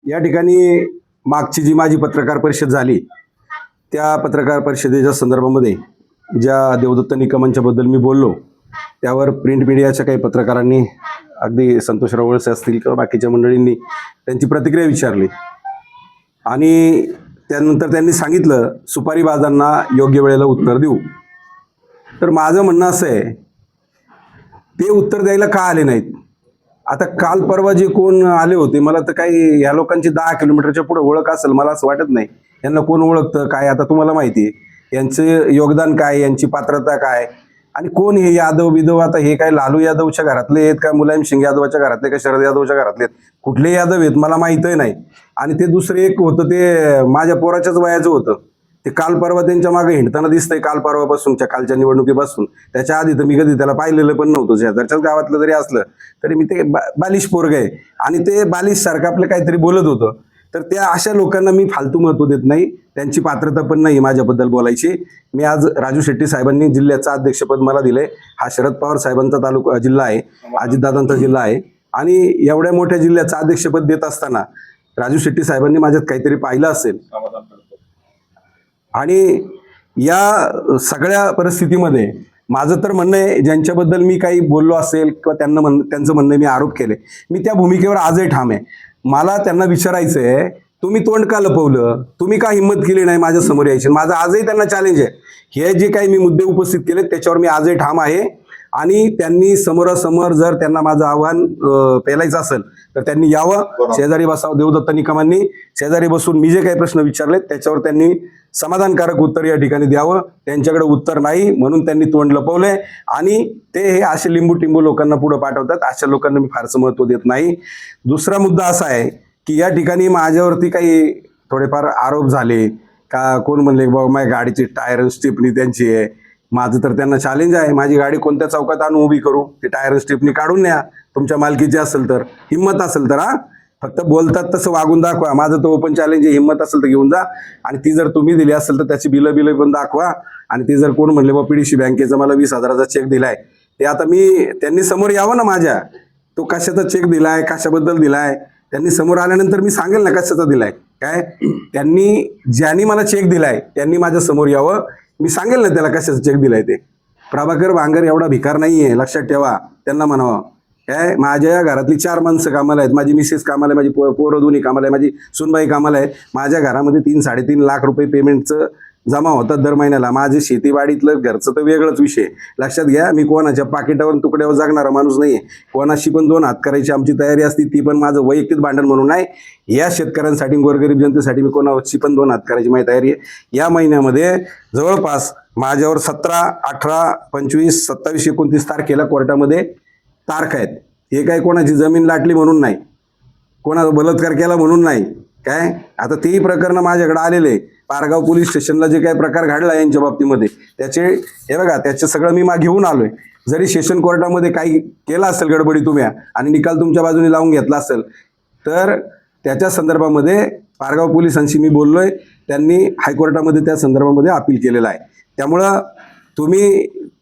या ठिकाणी मागची जी माझी पत्रकार परिषद झाली त्या पत्रकार परिषदेच्या संदर्भामध्ये ज्या देवदत्त निकमांच्याबद्दल मी बोललो त्यावर प्रिंट मीडियाच्या काही पत्रकारांनी अगदी संतोषराव वळसे असतील किंवा बाकीच्या मंडळींनी त्यांची प्रतिक्रिया विचारली आणि त्यानंतर त्यांनी सांगितलं सुपारीबाजांना योग्य वेळेला उत्तर देऊ. तर माझं म्हणणं असं आहे ते उत्तर द्यायला का आले नाहीत. आता काल परवा जे कोण आले होते मला तर काही या लोकांची 10 किलोमीटरच्या पुढे ओळख असेल मला असं वाटत नाही. यांना कोण ओळखतं काय आता तुम्हाला माहिती आहे यांचं योगदान काय यांची पात्रता काय आणि कोण हे यादव बिदव. आता हे काय लालू यादवच्या घरातले आहेत का मुलायम सिंग यादवच्या घरातले का शरद यादवच्या घरातले आहेत कुठले यादव आहेत मला माहीतही नाही. आणि ते दुसरे एक होतं ते माझ्या पोराच्याच वयाचं होतं ते काल परवा त्यांच्या मागे हिंडताना दिसतंय काल परवापासूनच्या कालच्या निवडणुकीपासून. त्याच्या आधी तर मी कधी त्याला पाहिलेलं पण नव्हतं. शेजारच्याच गावातलं जरी असलं तरी मी ते बालिश पोरग आहे आणि ते बालिश सारखं आपलं काहीतरी बोलत होतं. तर त्या अशा लोकांना मी फालतू महत्त्व देत नाही. त्यांची पात्रता पण नाही माझ्याबद्दल बोलायची. मी आज राजू शेट्टी साहेबांनी जिल्ह्याचं अध्यक्षपद मला दिलंय. हा शरद पवार साहेबांचा तालुका जिल्हा आहे अजितदादांचा जिल्हा आहे आणि एवढ्या मोठ्या जिल्ह्याचं अध्यक्षपद देत असताना राजू शेट्टी साहेबांनी माझ्यात काहीतरी पाहिलं असेल. आणि या सगळ्या परिस्थितीमध्ये माझं तर म्हणणं आहे ज्यांच्याबद्दल मी काही बोललो असेल किंवा त्यांचं म्हणणं मी आरोप केले मी त्या भूमिकेवर आजही ठाम आहे. मला त्यांना विचारायचं आहे तुम्ही तोंड का लपवलं तुम्ही का हिंमत केली नाही माझ्या समोर यायची. माझं आजही त्यांना चॅलेंज आहे. हे जे काही मी मुद्दे उपस्थित केले त्याच्यावर मी आजही ठाम आहे आणि त्यांनी समोरासमोर जर त्यांना माझं आव्हान पेलायचं असेल तर त्यांनी यावं शेजारी बसावं. देवदत्त निकमांनी शेजारी बसून मी जे काही प्रश्न विचारले त्याच्यावर त्यांनी समाधानकारक उत्तर या ठिकाणी द्यावं. त्यांच्याकडे उत्तर नाही म्हणून त्यांनी तोंड लपवलंय आणि ते हे असे लिंबू टिंबू लोकांना पुढे पाठवतात. अशा लोकांना मी फारसं महत्त्व देत नाही. दुसरा मुद्दा असा आहे की या ठिकाणी माझ्यावरती काही थोडेफार आरोप झाले का कोण म्हणले बाबा माझ्या गाडीची टायर स्टिपनी त्यांची आहे. माझं तर त्यांना चॅलेंज आहे माझी गाडी कोणत्या चौकात आणून उभी करू ती टायर स्टिपनी काढून न्या तुमच्या मालकीची असेल तर हिंमत असेल तर. फक्त बोलतात तसं वागून दाखवा. माझं तर ओपन चॅलेंज आहे हिंमत असेल तर घेऊन जा आणि ती जर तुम्ही दिली असेल तर त्याची बिलं पण दाखवा. आणि ती जर कोण म्हणले बा PDC बँकेचा मला 20,000चा चेक दिलाय ते आता मी त्यांनी समोर यावं ना माझ्या तो कशाचा चेक दिलाय कशाबद्दल दिलाय त्यांनी समोर आल्यानंतर मी सांगेल ना कशाचा दिलाय काय. ज्यांनी मला चेक दिलाय त्यांनी माझ्या समोर यावं मी सांगेल ना त्याला कशाचा चेक दिलाय ते. प्रभाकर भांगर एवढा भिकार नाहीये लक्षात ठेवा. त्यांना म्हणावं काय माझ्या घरातली 4 माणसं कामाला आहेत. माझी मिसेस कामाला आहे माझी पोरं दोन्ही कामाला आहे माझी सुनबाई कामाला आहे. माझ्या घरामध्ये 3-3.5 लाख रुपये पेमेंटचं जमा होतात दर महिन्याला. माझे शेतीवाडीतलं घरचं तर वेगळंच विषय. लक्षात घ्या मी कोणाच्या पाकिटावर तुकड्यावर जगणारा माणूस नाही आहे. कोणाशी पण 2 हात करायची आमची तयारी असती ती पण माझं वैयक्तिक भांडण म्हणून नाही. या शेतकऱ्यांसाठी गोरगरीब जनतेसाठी मी कोणाशी पण 2 हात करायची माझी तयारी आहे. या महिन्यामध्ये जवळपास माझ्यावर 17, 18, 25, 27, 29 तारखेला कोर्टामध्ये तारखा आहेत. हे काय कोणाची जमीन लाटली म्हणून नाही कोणाचा बलात्कार केला म्हणून नाही काय. आता तेही प्रकरण माझ्याकडे आलेले पारगाव पोलीस स्टेशनला जे काही प्रकार घडला यांच्या बाबतीमध्ये त्याचे हे बघा त्याचे सगळं मी घेऊन आलोय. जरी सेशन कोर्टामध्ये काही केलं असेल गडबडी तुम्ही आणि निकाल तुमच्या बाजूने लावून घेतला असेल तर त्याच्या संदर्भामध्ये पारगाव पोलिसांशी मी बोललोय. त्यांनी हायकोर्टामध्ये त्या संदर्भामध्ये अपील केलेलं आहे. त्यामुळं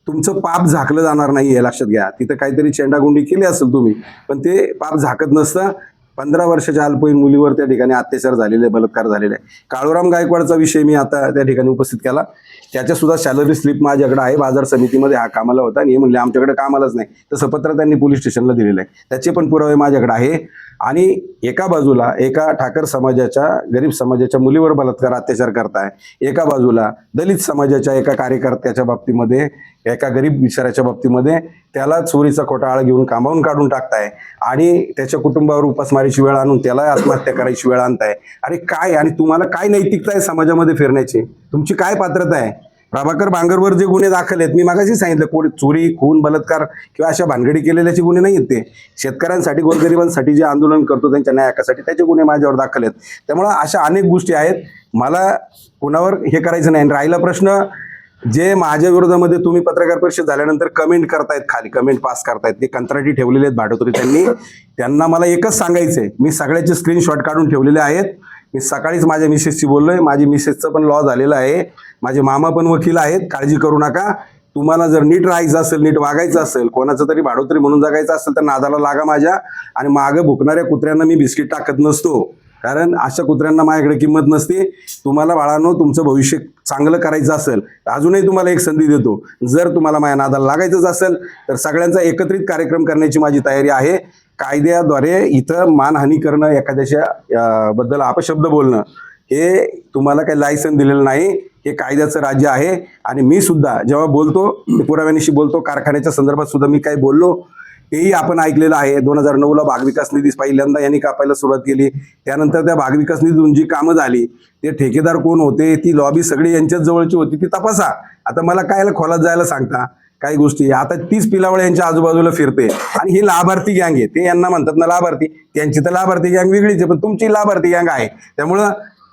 तुमचं पाप झाकलं जाणार नाही हे लक्षात घ्या. तिथं काहीतरी चेंडागुंडी केली असेल तुम्ही पण ते पाप झाकत नसतं. 15 वर्षाच्या अल्पवयीन मुलीवर त्या ठिकाणी अत्याचार झालेले बलात्कार झालेला आहे. काळूराम गायकवाडचा विषय मी आता त्या ठिकाणी उपस्थित केला. त्याच्या सुद्धा सॅलरी स्लिप माझ्याकडे आहे. बाजार समितीमध्ये हा कामाला होता आणि हे म्हणले आमच्याकडे कामालाच नाही तसं पत्र त्यांनी पोलीस स्टेशनला दिलेलं आहे. त्याचे पण पुरावे माझ्याकडे आहे. आणि एका बाजूला एका ठाकर समाजाच्या गरीब समाजाच्या मुलीवर बलात्कार अत्याचार करताय. एका बाजूला दलित समाजाच्या एका कार्यकर्त्याच्या बाबतीमध्ये एका गरीब विचाराच्या बाबतीमध्ये त्याला चोरीचा खोटा आळ घेऊन कामावून काढून टाकताय आणि त्याच्या कुटुंबावर उपासमारीची वेळ आणून त्याला आत्महत्या करायची वेळ आणताय. अरे काय आणि तुम्हाला काय नैतिकता आहे समाजामध्ये फिरण्याची तुमची काय पात्रता आहे. प्रभाकर भांगरवर जे गुन्हे दाखल आहेत मी मागाशी सांगितलं चोरी खून बलात्कार किंवा अशा भानगडी केलेल्याचे गुन्हे नाही आहेत. ते शेतकऱ्यांसाठी गोरगरिबांसाठी जे आंदोलन करतो त्यांच्या न्यायासाठी त्याचे गुन्हे माझ्यावर दाखल आहेत. त्यामुळं अशा अनेक गोष्टी आहेत. मला कोणावर हे करायचं नाही. राहिला प्रश्न जे माझ्या विरोधामध्ये तुम्ही पत्रकार परिषद झाल्यानंतर कमेंट करतायत खाली कमेंट पास करतायत ते कंत्राटी ठेवलेले आहेत भाटोत्री त्यांना मला एकच सांगायचंय मी सगळ्याचे स्क्रीनशॉट काढून ठेवलेले आहेत. मी सकाळीच माझ्या मिसेसशी बोललोय. माझी मिसेसचं पण लॉ झालेलं आहे. माझे मामा पण वकील आहेत. काळजी करू नका. तुम्हाला जर नीट राहायचं असेल नीट वागायचं असेल कोणाचं तरी भाडोत्री म्हणून जगायचं असेल तर नादाला लागा माझ्या. आणि मागं भुकणाऱ्या कुत्र्यांना मी बिस्किट टाकत नसतो. कारण अशा कुत्र्यांना माझ्याकडे किंमत नसते. तुम्हाला बाळांनो तुमचं भविष्य चांगलं करायचं असेल तर अजूनही तुम्हाला एक संधी देतो. जर तुम्हाला माझ्या नादाला लागायचंच असेल तर सगळ्यांचा एकत्रित कार्यक्रम करण्याची माझी तयारी आहे. कायद्याद्वारे इथं मानहानी करणं, एखाद्याच्या बद्दल अपशब्द बोलणं हे तुम्हाला काही लायसन दिलेलं नाही. हे कायद्याचं राज्य आहे. आणि मी सुद्धा जेव्हा बोलतो ते पुराव्यानिशी बोलतो. कारखान्याच्या संदर्भात सुद्धा मी काही बोललो तेही आपण ऐकलेलं आहे. 2009ला भागविकास निधी पहिल्यांदा यांनी कापायला सुरुवात केली. त्यानंतर त्या भागविकास निधीतून जी कामं झाली ते ठेकेदार कोण होते, ती लॉबी सगळी यांच्याच जवळची होती, ती तपासा. आता मला कायला खोलात जायला सांगता काही गोष्टी. आता तीच पिलावळ यांच्या आजूबाजूला फिरते आणि ही लाभार्थी गँग आहे. ते यांना म्हणतात ना लाभार्थी, त्यांची तर लाभार्थी गँग वेगळीच आहे, पण तुमची लाभार्थी गँग आहे. त्यामुळं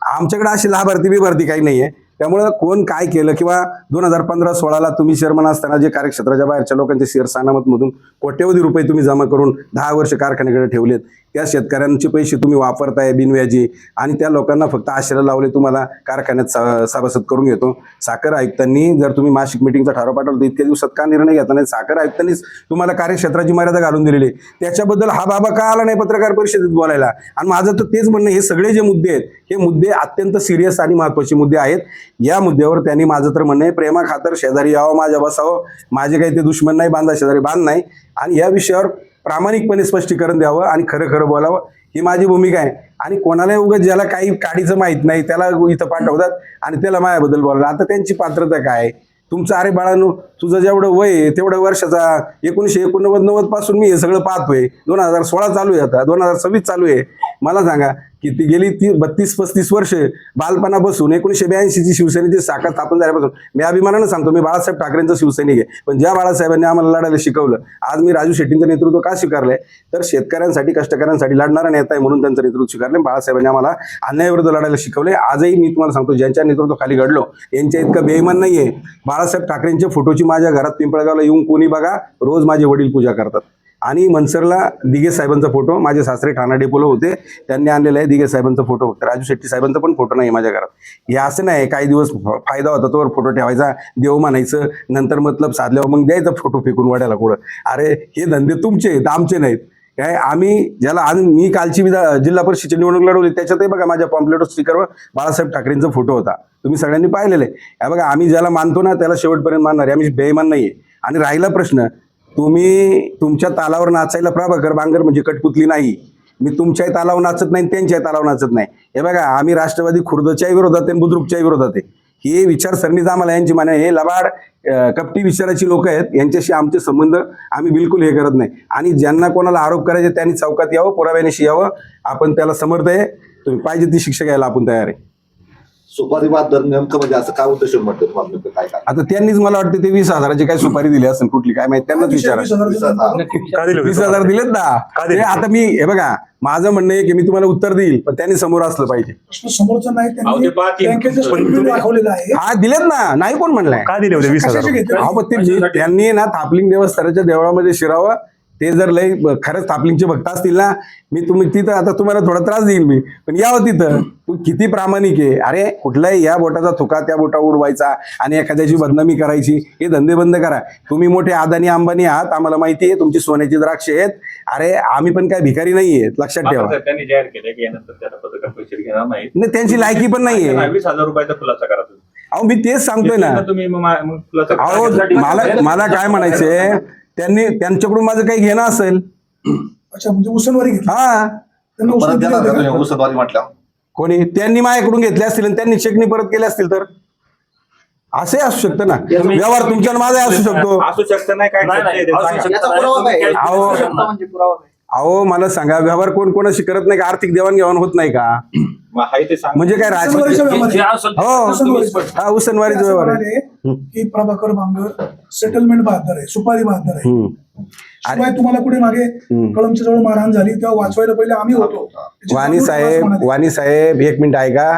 आमच्याकडे अशी लाभार्थी बिभार्थी काही नाही आहे. त्यामुळं कोण काय केलं किंवा 2015-16ला तुम्ही चेअरमन असताना जे कार्यक्षेत्राच्या बाहेरच्या लोकांचे शेअर्स अनामतमधून कोट्यवधी रुपये तुम्ही जमा करून 10 वर्ष कारखान्याकडे ठेवलेत, त्या शेतकऱ्यांचे पैसे तुम्ही वापरताय बिनव्याजी आणि त्या लोकांना फक्त आशेला लावले तुम्हाला कारखान्यात सभासद करून घेतो. साखर आयुक्तांनी जर तुम्ही मासिक मिटिंगचा ठराव पाठवला तर इतक्या दिवसात का निर्णय घेता नाही? साखर आयुक्तांनीच तुम्हाला कार्यक्षेत्राची मर्यादा घालून दिलेली. त्याच्याबद्दल हा बाबा का आला नाही पत्रकार परिषदेत बोलायला? आणि माझं तर तेच म्हणणं, हे सगळे जे मुद्दे आहेत हे मुद्दे अत्यंत सिरियस आणि महत्त्वाचे मुद्दे आहेत. या मुद्द्यावर त्यांनी माझं तर म्हणणं आहे, प्रेमा खातर शेजारी यावं, माझ्या बसावं. माझे काही ते दुश्मन नाही, बांधा शेजारी बांध नाही. आणि या विषयावर प्रामाणिकपणे स्पष्टीकरण द्यावं आणि खरं खरं बोलावं, ही माझी भूमिका आहे. आणि कोणालाही उगाच ज्याला काही काडीचं माहीत नाही त्याला इथं पाठवतात आणि त्याला माझ्याबद्दल बोलायला. आता त्यांची पात्रता काय? तुमचं अरे बाळांनो, तुझं जेवढं वय आहे तेवढं वर्षाचा 1989 पासून मी हे सगळं पाहतोय. 2016 चालू आहे, आता 2026 चालू आहे. मला सांगा किती गेली 32-35 वर्ष बालपणापासून 1982ची शिवसेनेची शाखा स्थापन झाल्यापासून मी अभिमानानं सांगतो, मी बाळासाहेब ठाकरेंचा शिवसैनिक आहे. पण ज्या बाळासाहेबांनी आम्हाला लढायला शिकवलं, आज मी राजू शेट्टींचं नेतृत्व का स्वीकारलंय? तर शेतकऱ्यांसाठी, कष्टकऱ्यांसाठी लढणारा नेता आहे म्हणून त्यांचं नेतृत्व स्वीकारले. बाळासाहेबांनी आम्हाला अन्यायाविरुद्ध लढायला शिकवले. आजही मी तुम्हाला सांगतो, ज्यांच्या नेतृत्वाखाली घडलो यांच्या इतकं बेईमान नाहीये. बाळासाहेब ठाकरेंच्या फोटोची माझ्या घरात पिंपळगावला येऊन कोणी बघा, रोज माझे वडील पूजा करतात. आणि मनसरला दिघे साहेबांचा फोटो, माझे सासरे ठाणा डेपोला होते, त्यांनी आणलेला आहे दिघे साहेबांचा फोटो. राजू शेट्टी साहेबांचा पण फोटो नाही माझ्या घरात. हे असं नाही काही दिवस फायदा होता तोवर फोटो ठेवायचा, देव म्हणायचं, नंतर मतलब साधल्यावर मग द्यायचा फोटो फेकून वाड्याला कुठं. अरे हे धंदे तुमचे आहेत, आमचे नाहीत. काय आम्ही ज्याला आज मी कालची जिल्हा परिषदेची निवडणूक लढवली त्याच्यातही बघा माझ्या पॉम्पलेट स्टिकरवर बाळासाहेब ठाकरेंचा फोटो होता. तुम्ही सगळ्यांनी पाहिलेलं आहे. हे बघा, आम्ही ज्याला मानतो ना त्याला शेवटपर्यंत मानणार आहे. आम्ही बेईमान नाहीये. आणि राहिला प्रश्न, तुम्ही तुमच्या तालावर नाचायला प्रभाकर बांगर म्हणजे कटपुतली नाही. मी तुमच्याही तालावर नाचत नाही, त्यांच्याही तालावर नाचत नाही. हे बघा, आम्ही राष्ट्रवादी खुर्दच्याही विरोधात आहे, बुद्रुकच्याही विरोधात आहे. ही विचारसरणीच आम्हाला यांची माने, हे लबाड कपटी विचाराची लोक आहेत, यांच्याशी आमचे संबंध आम्ही बिलकुल हे करत नाही. आणि ज्यांना कोणाला आरोप करायचे त्यांनी चौकात यावं, पुराव्यानिशी यावं. आपण त्याला समर्थ आहे. तुम्ही पाहिजे ती शिक्षा घ्यायला आपण तयार आहे. सुपारी वाद दर नेमकं म्हणजे असं काय उद्देश म्हणतो तुम्हाला, काय काय? आता त्यांनीच मला वाटतं ते 20,000ची काय सुपारी दिली असेल कुठली काय माहिती, त्यांनाच विचारा. 20,000 दिलेत ना. आता मी हे बघा, माझं म्हणणं आहे की मी तुम्हाला उत्तर देईल, पण त्यांनी समोर असलं पाहिजे. समोरचं नाही, दाखवलेलं आहे. हा दिलेत ना, नाही कोण म्हणलंय काय दिले होते 20,000? त्यांनी ना थापलिंग देवस्थानाच्या देवळामध्ये शिरावं. ते जर लय खरंच थापलिंगचे भक्त असतील ना, मी तिथं आता तुम्हाला थोडा त्रास देईल मी, पण यावं तिथं. तू किती प्रामाणिक आहे. अरे कुठलाही या बोटाचा थुका त्या बोटा उडवायचा आणि एखाद्याची बदनामी करायची, हे धंदे बंद करा. तुम्ही मोठे अदानी अंबानी आहात, आम्हाला माहिती आहे, तुमची सोन्याची द्राक्ष आहेत. अरे आम्ही पण काय भिकारी नाहीये, लक्षात ठेवा. त्यांनी जाहीर केलं की यानंतर त्याला पत्रकार परिषद घेणार नाही. नाही, त्यांची लायकी पण नाहीये. 20,000 रुपयाचा खुलासा करा तुम्ही. अहो मी तेच सांगतोय ना. तुम्ही मग खुलासा अहो मला काय म्हणायचंय, त्यांच्याकडून माझं काही घेणं असेल. अच्छा, म्हणजे उसनवारी घेतली. हा, त्यांना उसनवारी परत देणार दिली का का? तुम्ही उसनवारी म्हटलं? कोणी त्यांनी माझ्याकडून घेतले असतील आणि त्यांनी चेकनी परत केले असतील तर असे असू शकतं ना. व्यवहार तुमच्या माझा असू शकतो. असू शकतं नाही काय याचा पुरावा काय? अहो मला सांगा, व्यवहार कोण कोणाशी करत नाही का? आर्थिक देवाणघेवाण होत नाही का? ते सांग म्हणजे काय उसनवारीचा व्यवहार आहे. हो, हा उसनवारीचा व्यवहार आहे. की प्रभाकर बांगर सेटलमेंट बहादर आहे, सुपारी बहादर आहे. शिवाय तुम्हाला पुढे मागे कळमच्या जवळ मारहाण झाली तेव्हा वाचवायला पहिले आम्ही होतो. वाणी साहेब 1 मिनिट ऐका.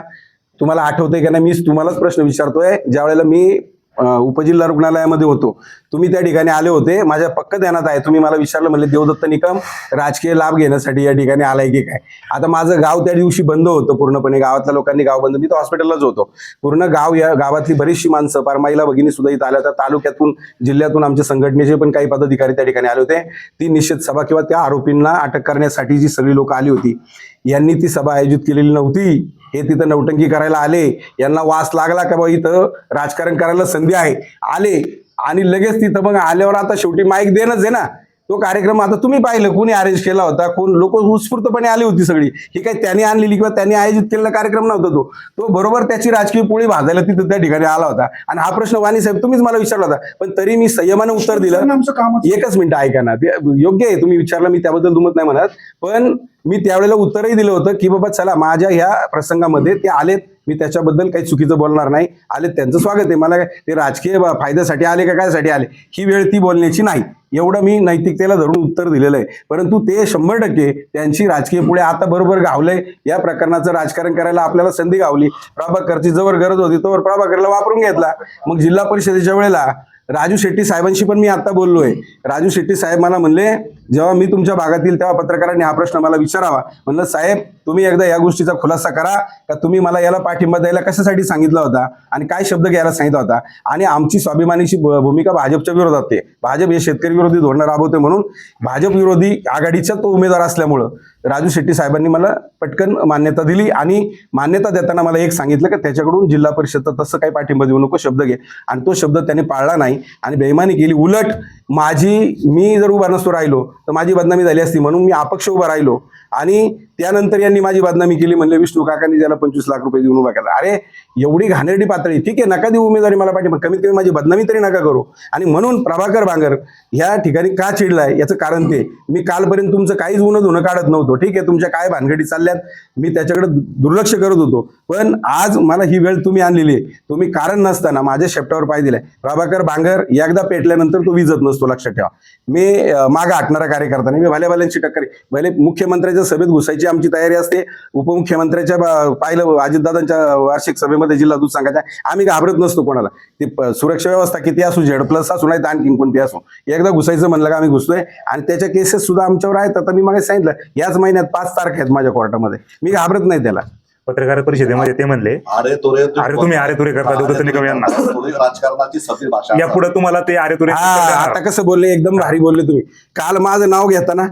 तुम्हाला आठवतंय का नाही, मी तुम्हालाच प्रश्न विचारतोय. ज्या वेळेला मी उपजिल्हा रुग्णालयामध्ये होतो. तुम्ही त्या ठिकाणी आले होते, माझ्या पक्क ध्यानात आहे. तुम्ही मला विचारलं, म्हणले देवदत्त निकम राजकीय लाभ घेण्यासाठी या ठिकाणी आलाय की काय. आता माझं गाव त्या दिवशी बंद होतं पूर्णपणे, गावातल्या लोकांनी गाव बंद, मी तर हॉस्पिटललाच होतो. पूर्ण गाव, या गावातली बरीचशी माणसं, पार महिला भगिनी सुद्धा इथं आल्या होत्या. तालुक्यातून जिल्ह्यातून आमच्या संघटनेचे पण काही पदाधिकारी त्या ठिकाणी आले होते. ती निषेध सभा किंवा त्या आरोपींना अटक करण्यासाठी जी सगळी लोक आली होती, यांनी ती सभा आयोजित केलेली नव्हती. हे तिथं नौटंकी करायला आले, यांना वास लागला का बा इथं राजकारण करायला संधी आहे, आले आणि लगेच तिथं मग आल्यावर आता शेवटी माईक देणंच आहे ना. तो कार्यक्रम आता तुम्ही पाहिलं, कोणी अरेंज केला होता, कोण लोक उत्स्फूर्तपणे आली होती सगळी. ही काही त्यांनी आणलेली किंवा त्यांनी आयोजित केलेला कार्यक्रम नव्हता तो बरोबर त्याची राजकीय पोळी भाजायला तिथं त्या ठिकाणी आला होता. आणि हा प्रश्न वाणी साहेब तुम्हीच मला विचारला होता, पण तरी मी संयमाने उत्तर दिलं. आमचं कामच एकच मिनिट ऐका ना, ते योग्य आहे, तुम्ही विचारलं, मी त्याबद्दल दुमत नाही म्हणत, पण मी त्यावेळेला उत्तरही दिलं होतं की बाबा चला, माझ्या ह्या प्रसंगामध्ये ते आलेत, मी त्याच्याबद्दल काही चुकीचं बोलणार नाही, आले त्यांचं स्वागत आहे. मला ते राजकीय फायद्यासाठी आले का कायसाठी आले ही वेळ ती बोलण्याची नाही, एवढं मी नैतिकतेला धरून उत्तर दिलेलं आहे. परंतु ते 100% त्यांची राजकीय पुढे आता बरोबर गावलंय. या प्रकरणाचं राजकारण करायला आपल्याला संधी गावली. प्रभाकरची जवळ गरज होती तोवर प्रभाकरला वापरून घेतला. मग जिल्हा परिषदेच्या वेळेला राजू शेट्टी साहेबांशी पण मी आता बोललोय. राजू शेट्टी साहेब मला म्हणले, जेव्हा मी तुमच्या भागातील तेव्हा पत्रकारांनी हा प्रश्न मला विचारावा, म्हणलं साहेब तुम्ही एकदा या गोष्टीचा खुलासा करा का तुम्ही मला याला पाठिंबा द्यायला कशासाठी सांगितला होता आणि काय शब्द घ्यायला सांगितला होता. आणि आमची स्वाभिमानीची भूमिका भाजपच्या विरोधात आहे. भाजप हे शेतकरी विरोधी धोरणं राबवते, म्हणून भाजप विरोधी आघाडीचा तो उमेदवार असल्यामुळं राजू शेट्टी साहेबांनी मला पटकन मान्यता दिली. आणि मान्यता देताना मला एक सांगितलं की त्याच्याकडून जिल्हा परिषदचा तसं काही पाठिंबा देऊ नको, शब्द घे. आणि तो शब्द त्यांनी पाळला नाही आणि बेईमानी केली. उलट मी जर उभा नसतो राहिलो तर माझी बदनामी झाली असती, म्हणून मी अपक्ष उभा राहिलो. आणि त्यानंतर यांनी माझी बदनामी केली, म्हणले विष्णू काकांनी त्याला 25 लाख रुपये देऊन उभा केला. अरे एवढी घाणेरडी पातळी, ठीक आहे नका देऊ उमेदवारी मला पाठिंबा, कमीत कमी माझी बदनामी तरी नका करू. आणि म्हणून प्रभाकर बांगर ह्या ठिकाणी का चिडलाय याचं कारण ते, मी कालपर्यंत तुमचं काहीच धुणं काढत नव्हतो. ठीक आहे, तुमच्या काय भानगडी चालल्यात मी त्याच्याकडे दुर्लक्ष करत होतो, पण आज मला ही वेळ तुम्ही आणलेली आहे. तुम्ही कारण नसताना माझ्या शेपटावर पाय दिलाय. प्रभाकर बांगर एकदा पेटल्यानंतर तो विजत नसतो, लक्षात ठेवा. मी मागं हटणारा कार्यकर्ता नाही, मी भल्याची टक्कर. भले मुख्यमंत्र्याच्या सभेत घुसायची आमची तयारी असते, उपमुख्यमंत्र्याच्या पाहिलं अजितदादांच्या वार्षिक सभेमध्ये जिल्हा दूध सांगायचा, आम्ही घाबरत नसतो कोणाला. ती सुरक्षा व्यवस्था किती असू, Z+ असू नाही तर आणखीन कोणती असो, एकदा घुसायचं म्हणलं का आम्ही घुसतोय. आणि त्याच्या केसेस सुद्धा आमच्यावर आहेत. आता मी मागे सांगितलं याच महिन्यात 5 तारखा आहेत माझ्या कोर्टामध्ये, मी घाबरत नाही त्याला. पत्रकार परिषदेमध्ये ते म्हणले, अरे तुरे तुम्ही अरे तुरे करता देवदत्त निकम यांना, राजकारणाची सभ्य भाषा. यापुढे तुम्हाला ते अरे तुरे आता कसं बोलले, एकदम भारी बोलले तुम्ही. काल माझं नाव घेताना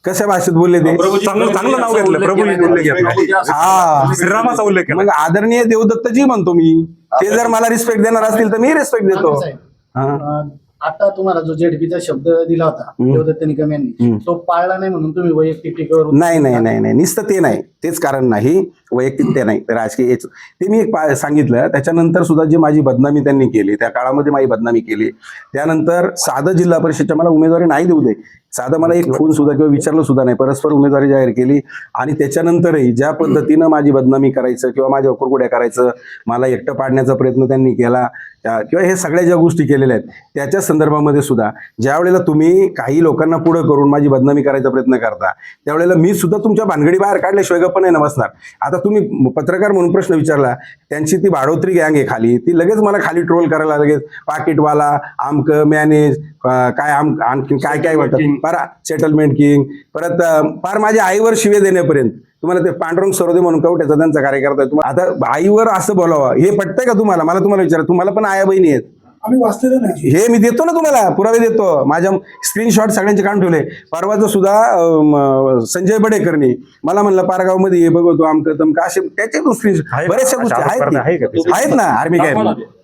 कशा भाषेत बोलले ते, चांगलं नाव घेतलं, प्रभूंनी उल्लेख घेतला, हा श्रीरामाचा उल्लेख केला. मग आदरणीय देवदत्तजी म्हणतो मी. ते जर मला रिस्पेक्ट देणार असतील तर मी रिस्पेक्ट देतो. हा. आता तुम्हाला जो जेडपीचा शब्द दिला होता देवदत्त निकम यांनी, तो पाळला नाही म्हणून तुम्ही वैयक्तिक टीकेवर नाही नुसतं ते नाही, तेच कारण नाही, वैयक्तिक ते नाही, राजकीय ते मी एक सांगितलं. त्याच्यानंतर सुद्धा जी माझी बदनामी त्यांनी केली, त्या काळामध्ये माझी बदनामी केली. त्यानंतर साधं जिल्हा परिषदच्या मला उमेदवारी नाही देऊ दे, साधं मला एक फोन सुद्धा किंवा विचारलं सुद्धा नाही, परस्पर उमेदवारी जाहीर केली. आणि त्याच्यानंतरही ज्या पद्धतीनं माझी बदनामी करायचं किंवा माझ्या कुरकुड्या करायचं, मला एकटं पाडण्याचा प्रयत्न त्यांनी केला किंवा हे सगळ्या ज्या गोष्टी केलेल्या आहेत त्याच्या संदर्भामध्ये सुद्धा ज्या वेळेला तुम्ही काही लोकांना पुढं करून माझी बदनामी करायचा प्रयत्न करता, त्यावेळेला मी सुद्धा तुमच्या भानगडी बाहेर काढल्याशिवाय गप्प नाही बसणार. आता तुम्ही पत्रकार म्हणून प्रश्न विचारला, त्यांची ती भाडोत्री गँग आहे खाली, ती लगेच मला खाली ट्रोल करायला, लगेच पाकिटवाला, आमक मॅनेज, काय आणखी काय काय वाटतं, पार सेटलमेंट किंग, परत पार माझ्या आईवर शिवे देण्यापर्यंत. तुम्हाला ते पांडुरंग सरोदे म्हणून कवट्याचा त्यांचा कार्यकर्ता आहे. तुम्हाला आता आईवर असं बोलावं हे पटतंय का तुम्हाला? मला तुम्हाला विचारा, तुम्हाला पण आया बहिणी आहेत, आम्ही वाचलेलं नाही. हे मी देतो ना तुम्हाला, पुरावे देतो. माझ्या स्क्रीनशॉट सगळ्यांचे काढून ठेवले. परवाचं सुद्धा संजय बडेकरनी मला म्हणलं पारगावमध्ये हे बघतो आमकं तमकं, असे त्याच्यातून स्क्रीनशॉट बऱ्याचशा गोष्टी आहेत ना. आर्मी काय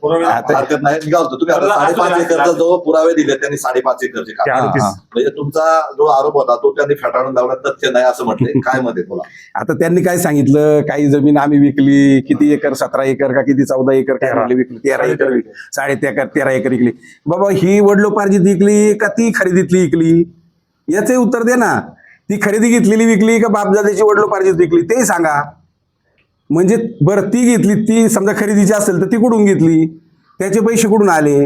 हरकत नाही. मी काय होतो, तुम्ही आता 5.5 एकरचा जो पुरावे दिले त्यांनी 5.5 एकरचे काम, म्हणजे तुमचा जो आरोप होता तो त्यांनी फेटाळून लावला, तथ्य नाही असं म्हटले, काय मत आहे तुला? आता त्यांनी काय सांगितलं, काही जमीन आम्ही विकली, किती एकर, 17 एकर का किती 14 एकर काय म्हटले विकली, 13 एकर विकली, 13.5 एकर विकली. बाबा ही वडिलोपार्जित विकली का ती खरेदीतली विकली, याचे उत्तर दे ना. ती खरेदी घेतलेली विकली का बापजादेची वडिलोपार्जित विकली ते सांगा. म्हणजे बरं ती घेतली, ती समजा खरेदीची असेल तर ती कुठून घेतली, त्याचे पैसे कुठून आले,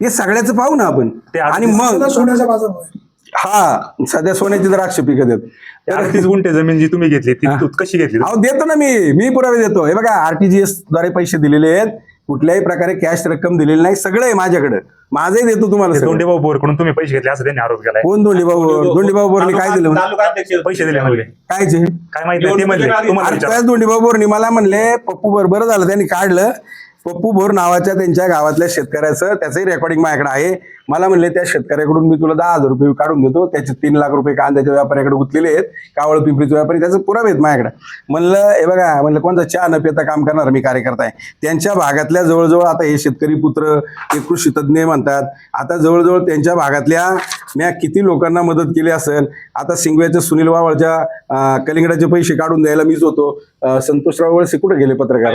हे सगळ्याचं पाहू ना आपण. आणि मग सोन्याचा बाजार होय. हा सध्या सोन्याची द्राक्ष पिकत आहेत. 38 गुंठे जमीन जी तुम्ही घेतली ती कशी घेतली? अहो देतो ना मी पुरावे देतो. हे बघा RTGS द्वारे पैसे दिलेले आहेत, कुठल्याही प्रकारे कॅश रक्कम दिलेली नाही. सगळं आहे माझ्याकडे, माझंही देतो तुम्हाला सगळं. दोंडेभाऊ बोरकडून तुम्ही पैसे घेतले असं त्यांनी आरोप केलाय. कोण दोंडीभाऊ बोरने काय दिलं म्हणे? तालुका अध्यक्ष पैसे दिले म्हणजे कायचे? काय माहिती नाही, ते म्हणले तुम्हाला अरे विचारा. त्याच दोंडीभाऊ बोरने मला म्हणले पप्पू बरं झालं त्यांनी काढलं. पप्पू भोर नावाच्या त्यांच्या गावातल्या शेतकऱ्याचं त्याचंही रेकॉर्डिंग माझ्याकडे आहे. मला म्हणले त्या शेतकऱ्याकडून मी तुला 10,000 रुपये काढून देतो, त्याचे 3 लाख रुपये कांद्याच्या व्यापाऱ्याकडे गुंतलेले आहेत, कावळ पिंपरीचे व्यापारी, त्याचं पुरावे आहेत माझ्याकडे. म्हणलं हे बघा, म्हणलं कोणता चहा न पिता काम करणार मी कार्यकर्ता आहे. त्यांच्या भागातल्या जवळजवळ आता हे शेतकरी पुत्र हे कृषी तज्ज्ञ म्हणतात, आता जवळजवळ त्यांच्या भागातल्या मी किती लोकांना मदत केली असेल. आता सिंगव्याच्या सुनील वावळच्या कलिंगडाचे पैसे काढून द्यायला मीच होतो. संतोषराव वळसे कुठे गेले पत्रकार?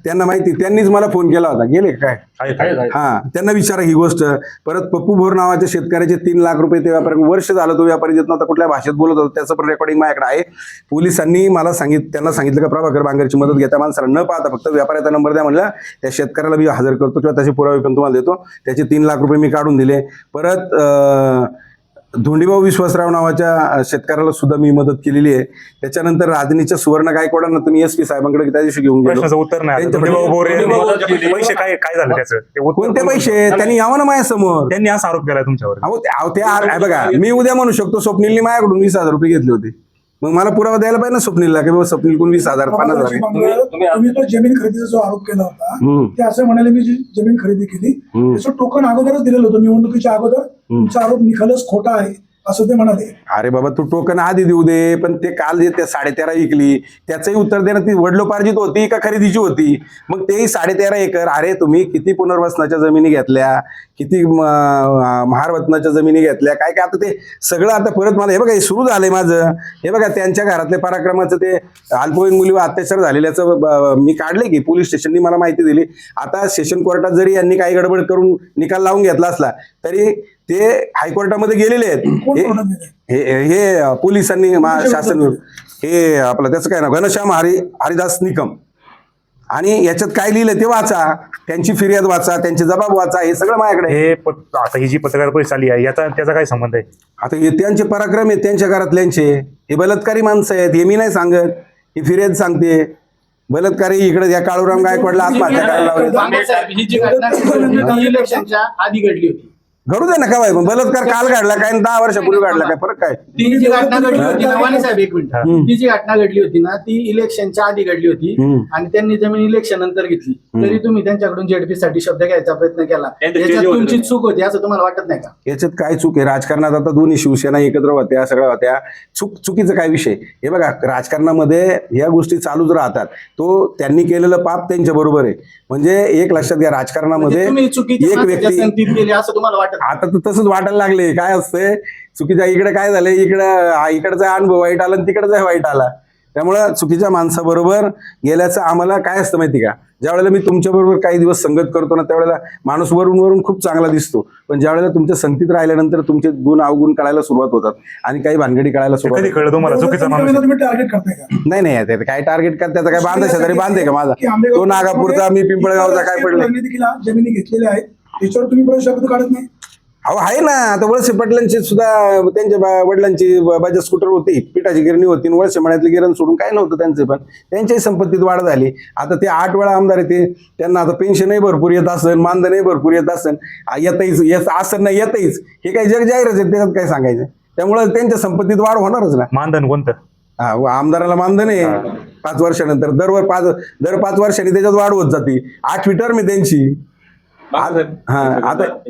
त्यांना माहिती, त्यांनीच मला फोन केला होता. गेले काय? हा, त्यांना विचारा ही गोष्ट. परत पप्पू भोर नावाच्या शेतकऱ्याचे 3 लाख रुपये ते व्यापारी, वर्ष झालं तो व्यापारी देत नव्हता, कुठल्या भाषेत बोलत होता, त्याचं पण रेकॉर्डिंग माझ्याकडे आहे. पोलिसांनी मला त्यांना सांगितलं का प्रभाकर बांगरची मदत घ्या. त्या माणसाला न पाहता फक्त व्यापाऱ्याचा नंबर द्या म्हणलं, त्या शेतकऱ्याला मी हजर करतो किंवा त्याचे पुरावे पण तुम्हाला देतो. त्याचे 3 लाख रुपये मी काढून दिले. परत धोंडीभाऊ विश्वासराव नावाच्या शेतकऱ्याला सुद्धा मी मदत केलेली आहे. त्याच्यानंतर राजनीच्या सुवर्ण गायकवाडांना तुम्ही SP साहेबांकडे त्या दिवशी घेऊन गेलो. प्रश्नाचं उत्तर नाही आलं. दोंडेभाऊ बोरे पैसे काय झालं त्याचं? ते उत्तर कोणते पैसे? त्यांनी यावं ना माझ्यासमोर. त्यांनी असा आरोप केलाय तुमच्यावर. ते बघा, मी उद्या म्हणू शकतो स्वप्नीलने माझ्याकडून 20,000 रुपये घेतले होते. मग मला पुरावा द्यायला पाहिजे ना स्वप्नीलला, की बाबा स्वप्नील कोण 20,000 50,000. तुम्ही तो जमीन खरेदीचा जो आरोप केला होता, ते असं म्हणाले मी जी जमीन खरेदी केली त्याचं टोकन अगोदरच दिलेलं होतं, निवडणुकीच्या अगोदर. तुमचा आरोप निखालच खोटा आहे असं ते म्हणाले. अरे बाबा, तू टोकन आधी देऊ दे, पण ते काल जे 13.5 विकली त्याचंही उत्तर देणं, ती वडिलोपार्जित होती का खरेदीची होती? मग तेही 13.5 एकर. अरे तुम्ही किती पुनर्वसनाच्या जमिनी घेतल्या, किती महारवतनाच्या जमिनी घेतल्या, काय काय. आता ते सगळं आता परत मला हे बघा, हे सुरू झालंय माझं. हे बघा, त्यांच्या घरातले पराक्रमाचं ते अल्पवयीन मुलीवर अत्याचार झालेल्याचं मी काढले की पोलीस स्टेशननी मला माहिती दिली. आता सेशन कोर्टात जरी यांनी काही गडबड करून निकाल लावून घेतला असला तरी ते हायकोर्टामध्ये गेलेले आहेत. हे पोलिसांनी शासन, हे आपलं त्याचं काय ना, घनश्याम हरिदास निकम. आणि याच्यात काय लिहिलं ते वाचा, त्यांची फिर्याद वाचा, त्यांचे जबाब वाचा, हे सगळं माझ्याकडे. हे आता ही जी पत्रकार परिषद आली आहे त्याचा काय संबंध आहे? आता हे त्यांचे पराक्रम आहेत, त्यांच्या घरातल्यांचे. हे बलात्कारी माणसं आहेत, हे मी नाही सांगत, ही फिर्याद सांगते. बलात्कारी इकडे या काळूराम गायकवाडला आत्महत्या करायला लावली. बांगर साहेब, ही जी घटना घडली ती इलेक्शनच्या आधी घडली होती. घडू दे ना, का बाय, बलात्कार काल घडला काय आणि 10 वर्षापूर्वी घडला काय, फरक काय? ती जी घटना घडली होती ना, वाणी साहेब एक मिनिट, ती जी घटना घडली होती ना ती इलेक्शनच्या आधी घडली होती आणि त्यांनी जमीन इलेक्शन नंतर घेतली. तरी तुम्ही त्यांच्याकडून ZP साठी शब्द घ्यायचा प्रयत्न केला. याच्यात तुमची चूक होती असं तुम्हाला वाटत नाही का? याच्यात काय चूक आहे? राजकारणात आता दोन्ही शिवसेना एकत्र होत्या, सगळ्या होत्या. चुकीचं काय विषय? हे बघा, राजकारणामध्ये या गोष्टी चालूच राहतात. तो त्यांनी केलेलं पाप त्यांच्या बरोबर आहे. म्हणजे एक लक्षात घ्या, राजकारणामध्ये तुम्ही चुकीच्या एक माणसाच्या व्यक्ती, संगतीत गेले असं तुम्हाला वाटत? आता तर तसंच वाटायला लागले. काय असतंय चुकीच्या, इकडे काय झालंय, इकडचा अनुभव वाईट आला आणि तिकडचा वाईट आला. त्यामुळं चुकीच्या माणसाबरोबर गेल्याचं आम्हाला काय असतं माहिती का? ज्या वेळेला मी तुमच्या बरोबर काही दिवस संगत करतो ना, त्यावेळेला माणूस वरून खूप चांगला दिसतो, पण ज्या वेळेला तुमच्या संगतीत राहिल्यानंतर तुमचे गुण अवगुण कळायला सुरुवात होतात आणि काही भानगडी कळायला सुरुवात कधी होतात. कळलं तुम्हाला चुकीचा माणूस? तुम्ही टार्गेट करताय का? नाही, काय टार्गेट कर, त्याचा काय बांधा शेजारी बांधे का माझा? तो नागापूरचा, मी पिंपळगावचा, काय पडलं? देखील जमिनी घेतलेल्या आहेत, त्याच्यावर तुम्ही पण शब्द काढत नाही. अहो आहे ना, आता वळसे पाटलांची सुद्धा त्यांच्या वडिलांची बजाज स्कूटर होती, पिठाची गिरणी होती, वळसे मळ्यातली गिरण सोडून काय नव्हतं त्यांचे, पण त्यांच्याही संपत्तीत वाढ झाली. आता ते 8 वेळा आमदार येते, त्यांना आता पेन्शनही भरपूर येत असेल, मानधनही भरपूर येत असेल, येतच असं नाही येतच, हे काही जग जाहीरच आहे, त्याच्यात काय सांगायचं. त्यामुळे त्यांच्या संपत्तीत वाढ होणारच ना. मानधन कोणतं? आमदाराला मानधन आहे 5 वर्षानंतर, दर 5 वर्षांनी त्याच्यात वाढ होत जाते. 8वी टर्म आहे त्यांची. हे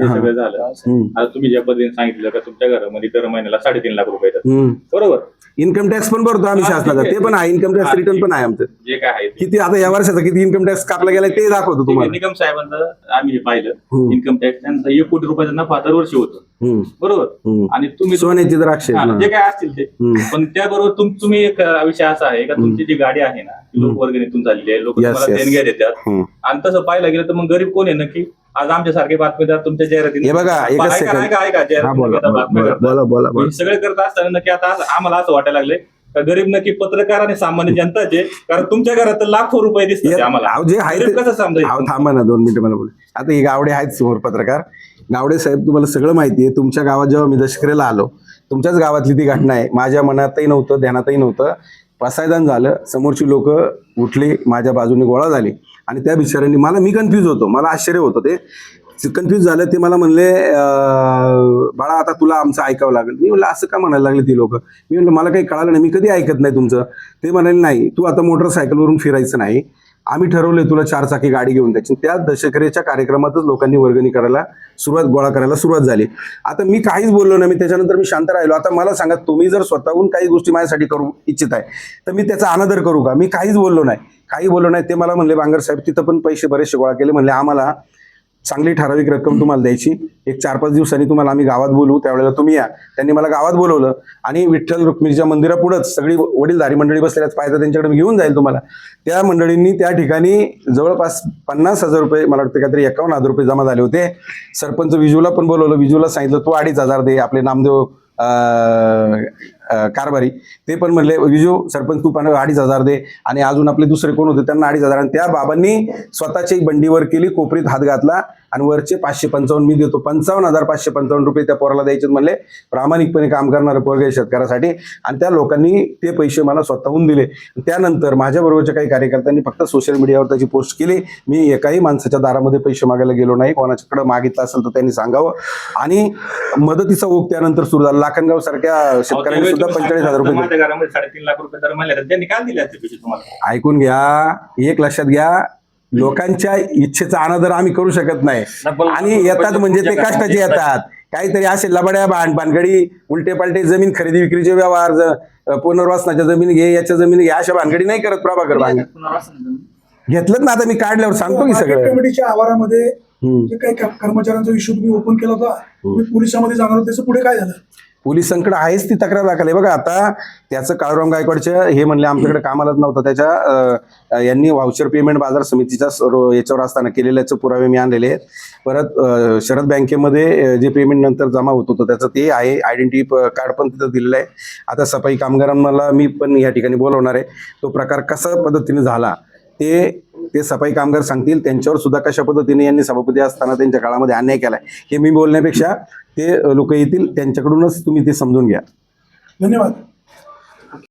सगळं झालं. आता तुम्ही ज्या पद्धतीने सांगितलं का तुमच्या घरामध्ये दर महिन्याला 3.5 लाख रुपये येतात, बरोबर? इन्कम टॅक्स पण भरतो आम्ही शासनाचा, ते पण आहे, इन्कम टॅक्स रिटर्न पण आहे आमचं. जे काय आहे किती आता या वर्षाचा किती इन्कम टॅक्स कापला गेलाय ते दाखवतो तुम्हाला. निकम साहेबांचं आम्ही हे पाहिलं, इन्कम टॅक्स त्यांचा 1 कोटी रुपयाचा नफा दरवर्षी होतो, बरोबर? आणि तुम्ही सोन्याची द्राक्ष जे काय असतील ते, पण त्याबरोबर तुम्ही एक विषय असा आहे का तुमची जी गाडी आहे ना ती लोक वर्गणीतून झालेली आहे, लोक तुम्हाला देणग्या देतात. आणि तसं पाहायला गेलं तर मग गरीब कोण आहे नक्की? आज आमच्यासारखे बातमीदार तुमच्या जाहिराती, हे बघा, एकच सेकंद. बोला. सगळे करत असताना नक्की आता आम्हाला असं वाटायला लागले का गरीब नक्की पत्रकार आणि सामान्य जनताचे, कारण तुमच्या घरात लाखो रुपये दिसतात आम्हाला. जे आहे कसं समजायचं? थांबा ना 2 मिनिटं मला बोल. आता हे गावडे आहेत समोर पत्रकार. गावडे साहेब, तुम्हाला सगळं माहिती आहे. तुमच्या गावात जेव्हा मी दशकरेला आलो, तुमच्याच गावातली ती घटना आहे. माझ्या मनातही नव्हतं, ध्यानातही नव्हतं. पसायदान झालं, समोरची लोक उठली, माझ्या बाजूने गोळा झाली आणि त्या बिचाऱ्यांनी मी कन्फ्यूज होतो, मला आश्चर्य होतं, ते कन्फ्यूज झालं. ते मला म्हणले बाळा आता तुला आमचं ऐकावं लागेल. मी म्हणलं असं का म्हणायला लागले ती लोक? मी म्हणलं मला काही कळालं नाही, मी कधी ऐकत नाही तुमचं. ते म्हणाले नाही तू आता मोटरसायकलवरून फिरायचं नाही, आम्ही ठरवलंय तुला 4 चाकी गाडी घेऊन द्यायची. त्या दशकरेच्या कार्यक्रमातच लोकांनी वर्गणी करायला गोळा करायला सुरुवात झाली. आता मी काहीच बोललो नाही, मी त्याच्यानंतर मी शांत राहिलो. आता मला सांगा, तुम्ही जर स्वतःहून काही गोष्टी माझ्यासाठी करू इच्छित आहे तर मी त्याचा अनादर करू का? मी काहीच बोललो नाही. ते मला म्हणले बांगर साहेब तिथं पण पैसे बरेचसे गोळा केले. म्हणले आम्हाला चांगली ठराविक रक्कम तुम्हाला द्यायची, एक 4-5 दिवसांनी तुम्हाला आम्ही गावात बोलवू, त्यावेळेला तुम्ही या. त्यांनी मला गावात बोलवलं आणि विठ्ठल रुक्मिणीच्या मंदिरापुढंच सगळी वडीलधारी मंडळी बसलेल्याच पाहिजे, त्यांच्याकडे मी घेऊन जाईल तुम्हाला. त्या मंडळींनी त्या ठिकाणी जवळपास 50,000 रुपये, मला वाटतं काहीतरी 51,000 रुपये जमा झाले होते. सरपंच विजूला पण बोलवलं, विजूला सांगितलं तू 2,500 दे. आपले नामदेव कारभारी ते पण म्हणले विजू सरपंच तू 2,500 दे. आणि अजून आपले दुसरे कोण होते त्यांना 2,500. आणि त्या बाबांनी स्वतःची बंडीवर केली, कोपरीत हात घातला आणि वरचे 555 मी देतो. 55,555 रुपये त्या पोराला द्यायचे. म्हणले प्रामाणिकपणे काम करणारे पोरगे शेतकऱ्यासाठी. आणि त्या लोकांनी ते पैसे मला स्वतःहून दिले. त्यानंतर माझ्याबरोबरच्या काही कार्यकर्त्यांनी फक्त सोशल मीडियावर त्याची पोस्ट केली. मी एकाही माणसाच्या दारामध्ये पैसे मागायला गेलो नाही, कोणाच्याकडे मागितलं असेल तर त्यांनी सांगावं. आणि मदतीचा ओघ त्यानंतर सुरू झाला. लाखनगाव सारख्या शेतकऱ्यांनी सुद्धा 45,000 रुपये दिले. माझ्या घरामध्ये 3.5 लाख रुपये दर म्हणले त्यांनी काय दिले असते पैसे तुम्हाला? ऐकून घ्या, एक लक्षात घ्या, लोकांच्या इच्छेचा अनादर आम्ही करू शकत नाही. आणि येतात म्हणजे ते कष्टाचे येतात, काहीतरी असे लबाड्या भानगडी, उलटे पालटे जमीन खरेदी विक्रीचे व्यवहार, पुनर्वसनाच्या जमीन घे, याच्या जमीन घे, अशा भानगडी नाही करत प्रभाकर भांग. घेतलं ना, आता मी काढल्यावर सांगतो की सगळं. कमिटीच्या आवारामध्ये जे काही कर्मचाऱ्यांचा इश्यू तुम्ही ओपन केला होता, तुम्ही पोलिसांमध्ये जाणार होते, त्याचं पुढे काय झालं? पोलिसांकडे आहेच ती तक्रार दाखल आहे. बघा आता त्याचं काळूराम गायकवाडच्या हे म्हणले आमच्याकडे कामालाच नव्हतं, त्याच्या यांनी व्हाउचर पेमेंट बाजार समितीच्या याच्यावर असताना केलेल्याचे पुरावे मी आणलेले आहेत. परत शरद बँकेमध्ये जे पेमेंट नंतर जमा होत होतं त्याचं ते आहे, आयडेंटिटी कार्ड पण तिथं दिलेलं आहे. आता सफाई कामगारांना मी पण या ठिकाणी बोलवणार आहे. तो प्रकार कशा पद्धतीने झाला ते सफाई कामगार सांगतील. त्यांच्यावर सुद्धा कशा पद्धतीने यांनी सभापती असताना त्यांच्या काळामध्ये अन्याय केलाय हे मी बोलण्यापेक्षा ते लोक येतील, त्यांच्याकडूनच तुम्ही ते समजून घ्या. धन्यवाद.